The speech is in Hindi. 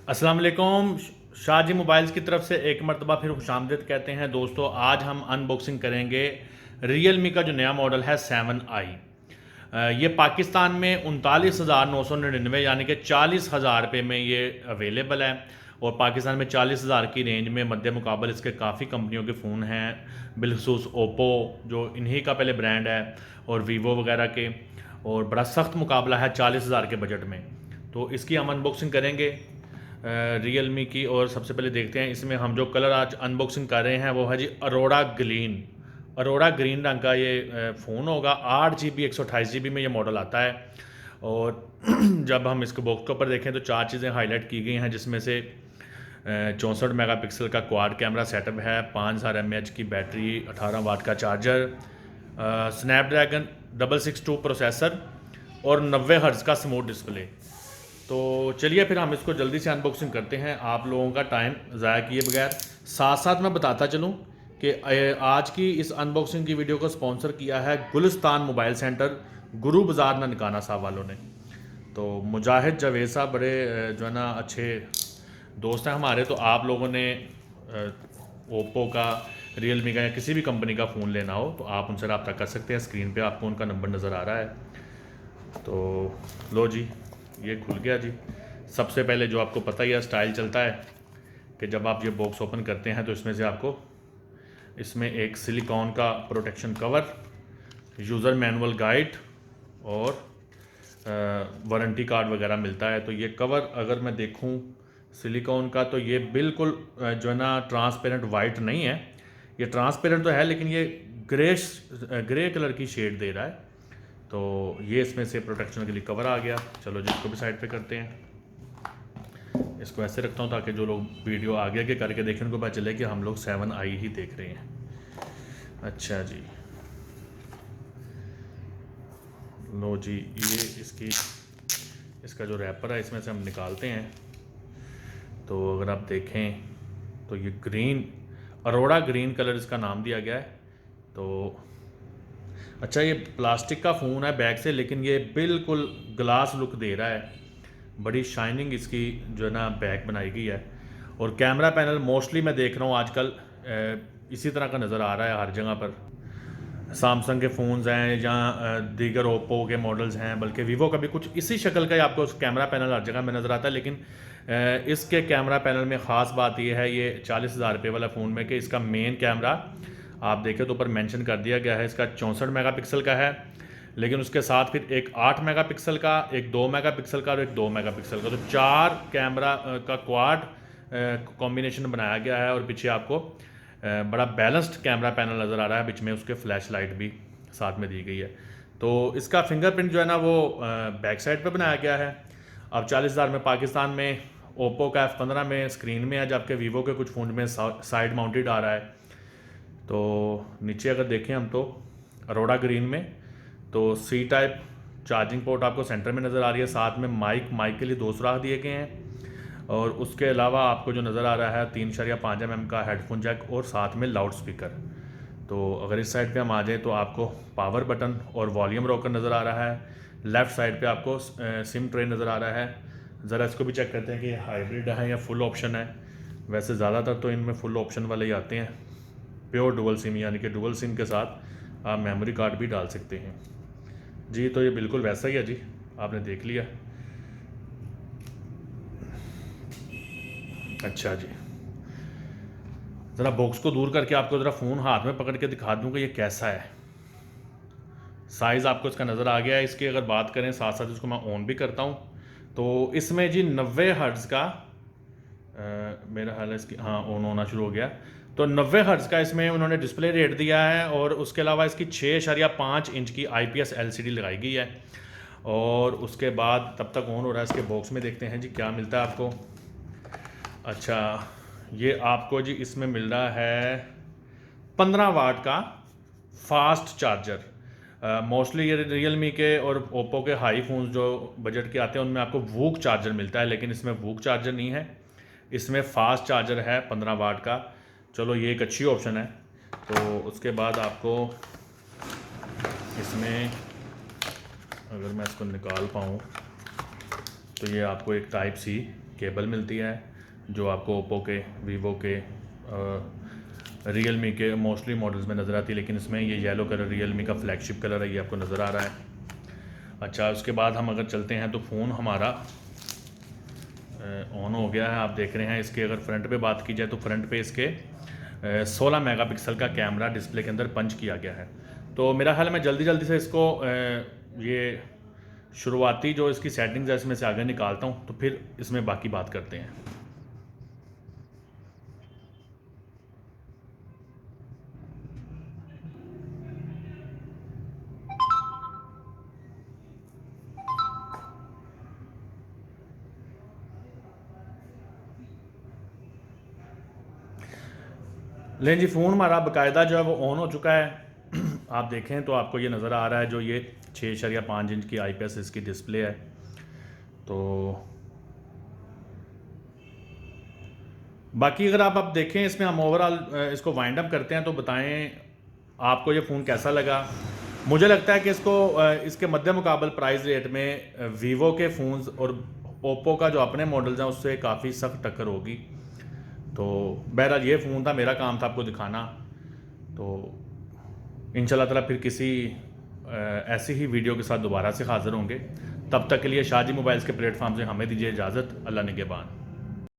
अस्सलाम वालेकुम। शाहजी मोबाइल्स की तरफ से एक मरतबा फिर खुशामदीद कहते हैं दोस्तों। आज हम अनबॉक्सिंग करेंगे रियलमी का जो नया मॉडल है 7i। ये पाकिस्तान में 39,999 यानी कि 40,000 रुपये में ये अवेलेबल है। और पाकिस्तान में 40,000 की रेंज में मद्दे मुकाबल इसके काफ़ी कंपनियों के फ़ोन हैं, बिलखसूस ओप्पो जो इन्हीं का पहले ब्रांड है, और वीवो वगैरह के। और बड़ा सख्त मुकाबला है 40,000 के बजट में। तो इसकी हम अनबॉक्सिंग करेंगे रियलमी की। और सबसे पहले देखते हैं इसमें हम जो कलर आज अनबॉक्सिंग कर रहे हैं वो है जी अरोड़ा ग्रीन। अरोड़ा ग्रीन रंग का ये फ़ोन होगा। 8 GB 128 GB में ये मॉडल आता है। और जब हम इसको बॉक्स के ऊपर देखें तो चार चीज़ें हाईलाइट की गई हैं, जिसमें से 64 मेगापिक्सल का क्वाड कैमरा सेटअप है, 5000 mAh की बैटरी, 18 वाट का चार्जर, स्नैपड्रैगन 662 प्रोसेसर और 90 हर्ट्ज़ का स्मूथ डिस्प्ले। तो चलिए फिर हम इसको जल्दी से अनबॉक्सिंग करते हैं, आप लोगों का टाइम ज़ाया किए बगैर। साथ साथ मैं बताता चलूँ कि आज की इस अनबॉक्सिंग की वीडियो को स्पॉन्सर किया है गुलिस्तान मोबाइल सेंटर, गुरु बाज़ार ननकाना साहब वालों ने। तो मुजाहिद जावेद साहब बड़े जो है ना अच्छे दोस्त हैं हमारे। तो आप लोगों ने ओप्पो का, रियलमी का या किसी भी कंपनी का फ़ोन लेना हो तो आप उनसे रब्ता कर सकते हैं। स्क्रीन पे आपको उनका नंबर नज़र आ रहा है। तो लो जी, ये खुल गया जी। सबसे पहले जो आपको पता ही है स्टाइल चलता है कि जब आप ये बॉक्स ओपन करते हैं तो इसमें से आपको इसमें एक सिलिकॉन का protection cover, user manual guide और वारंटी कार्ड वगैरह मिलता है। तो ये कवर अगर मैं देखूं सिलिकॉन का तो ये बिल्कुल जो है ना ट्रांसपेरेंट वाइट नहीं है। ये ट्रांसपेरेंट तो है लेकिन ये ग्रे कलर की शेड दे रहा है। तो ये इसमें से प्रोटेक्शन के लिए कवर आ गया। चलो जी, इसको भी साइड पे करते हैं। इसको ऐसे रखता हूँ ताकि जो लोग वीडियो आगे आगे करके देखें उनको पता चले कि हम लोग 7i ही देख रहे हैं। अच्छा जी, लो जी, ये इसका जो रैपर है इसमें से हम निकालते हैं। तो अगर आप देखें तो ये ग्रीन, अरोड़ा ग्रीन कलर इसका नाम दिया गया है। तो अच्छा, ये प्लास्टिक का फ़ोन है बैक से, लेकिन ये बिल्कुल ग्लास लुक दे रहा है। बड़ी शाइनिंग इसकी जो है ना बैक बनाई गई है। और कैमरा पैनल मोस्टली मैं देख रहा हूँ आजकल इसी तरह का नज़र आ रहा है हर जगह पर। सैमसंग के फ़ोन्स हैं या दीगर ओप्पो के मॉडल्स हैं, बल्कि वीवो का भी कुछ इसी शक्ल का ही आपको कैमरा पैनल हर जगह में नज़र आता है। लेकिन इसके कैमरा पैनल में ख़ास बात यह है, ये 40,000 रुपये वाला फ़ोन में, कि इसका मेन कैमरा आप देखें तो ऊपर मेंशन कर दिया गया है इसका 64 मेगापिक्सल का है। लेकिन उसके साथ फिर एक 8 मेगापिक्सल का, एक 2 मेगापिक्सल का और एक 2 मेगापिक्सल का, तो 4 कैमरा का क्वाड कॉम्बिनेशन बनाया गया है। और पीछे आपको बड़ा बैलेंस्ड कैमरा पैनल नज़र आ रहा है, बीच में उसके फ्लैश लाइट भी साथ में दी गई है। तो इसका फिंगरप्रिंट जो है ना वो बैक साइड पे बनाया गया है। अब 40,000 में पाकिस्तान में ओप्पो का F15 में स्क्रीन में है, जबकि वीवो के कुछ फ़ोन में साइड माउंटेड आ रहा है। तो नीचे अगर देखें हम तो अरोड़ा ग्रीन में तो सी टाइप चार्जिंग पोर्ट आपको सेंटर में नज़र आ रही है। साथ में माइक के लिए 2 सुराख दिए गए हैं। और उसके अलावा आपको जो नज़र आ रहा है 3.5 mm का हेडफोन जैक और साथ में लाउड स्पीकर। तो अगर इस साइड पे हम आ जाए तो आपको पावर बटन और वॉल्यूम रोकर नज़र आ रहा है। लेफ़्ट साइड पे आपको सिम ट्रे नज़र आ रहा है। ज़रा इसको भी चेक करते हैं कि हाइब्रिड है या फुल ऑप्शन है। वैसे ज़्यादातर तो इनमें फुल ऑप्शन वाले ही आते हैं। प्योर डुअल सिम यानी कि डुअल सिम के साथ आप मेमोरी कार्ड भी डाल सकते हैं जी। तो ये बिल्कुल वैसा ही है जी, आपने देख लिया। अच्छा जी, ज़रा बॉक्स को दूर करके आपको ज़रा फ़ोन हाथ में पकड़ के दिखा दूँ कि ये कैसा है। साइज़ आपको इसका नज़र आ गया है। इसकी अगर बात करें साथ साथ इसको मैं ऑन भी करता हूँ तो इसमें जी 90 हर्ट्ज़ का मेरा हाल है इसकी, हाँ ऑन होना शुरू हो गया। तो 90 हर्ट्ज़ का इसमें उन्होंने डिस्प्ले रेट दिया है। और उसके अलावा इसकी 6.5 इंच की IPS LCD लगाई गई है। और उसके बाद तब तक ऑन हो रहा है, इसके बॉक्स में देखते हैं जी क्या मिलता है आपको। अच्छा, ये आपको जी इसमें मिल रहा है 15 वाट का फास्ट चार्जर। मोस्टली ये रियलमी के और ओप्पो के हाई फ़ोन्स जो बजट के आते हैं उनमें आपको वूक चार्जर मिलता है, लेकिन इसमें वूक चार्जर नहीं है, इसमें फ़ास्ट चार्जर है 15 वाट का। चलो ये एक अच्छी ऑप्शन है। तो उसके बाद आपको इसमें अगर मैं इसको निकाल पाऊँ तो ये आपको एक टाइप सी केबल मिलती है जो आपको ओप्पो के, वीवो के, रियलमी के मोस्टली मॉडल्स में नज़र आती है, लेकिन इसमें ये येलो कलर रियलमी का फ्लैगशिप कलर है, ये आपको नज़र आ रहा है। अच्छा, उसके बाद हम अगर चलते हैं तो फ़ोन हमारा ऑन हो गया है। आप देख रहे हैं इसके अगर फ्रंट पे बात की जाए तो फ्रंट पे इसके 16 मेगापिक्सल का कैमरा डिस्प्ले के अंदर पंच किया गया है। तो मेरा ख्याल मैं जल्दी जल्दी से इसको ये शुरुआती जो इसकी सेटिंग्स है इसमें से आगे निकालता हूँ, तो फिर इसमें बाकी बात करते हैं। लें जी, फ़ोन हमारा बाकायदा जो है वो ऑन हो चुका है। आप देखें तो आपको ये नज़र आ रहा है जो ये 6.5 इंच की IPS इसकी डिस्प्ले है। तो बाकी अगर आप देखें इसमें हम ओवरऑल इसको वाइंड अप करते हैं तो बताएं आपको ये फ़ोन कैसा लगा। मुझे लगता है कि इसको इसके मध्य मुकाबल प्राइस रेट में वीवो के फ़ोन्स और ओप्पो का जो अपने मॉडल्स हैं उससे काफ़ी सख्त टक्कर होगी। तो बहरहाल ये फ़ोन था, मेरा काम था आपको दिखाना। तो इंशाल्लाह ताला फिर किसी ऐसी ही वीडियो के साथ दोबारा से हाज़िर होंगे। तब तक के लिए शाहजी मोबाइल्स के प्लेटफॉर्म से हमें दीजिए इजाज़त। अल्लाह निगहबान।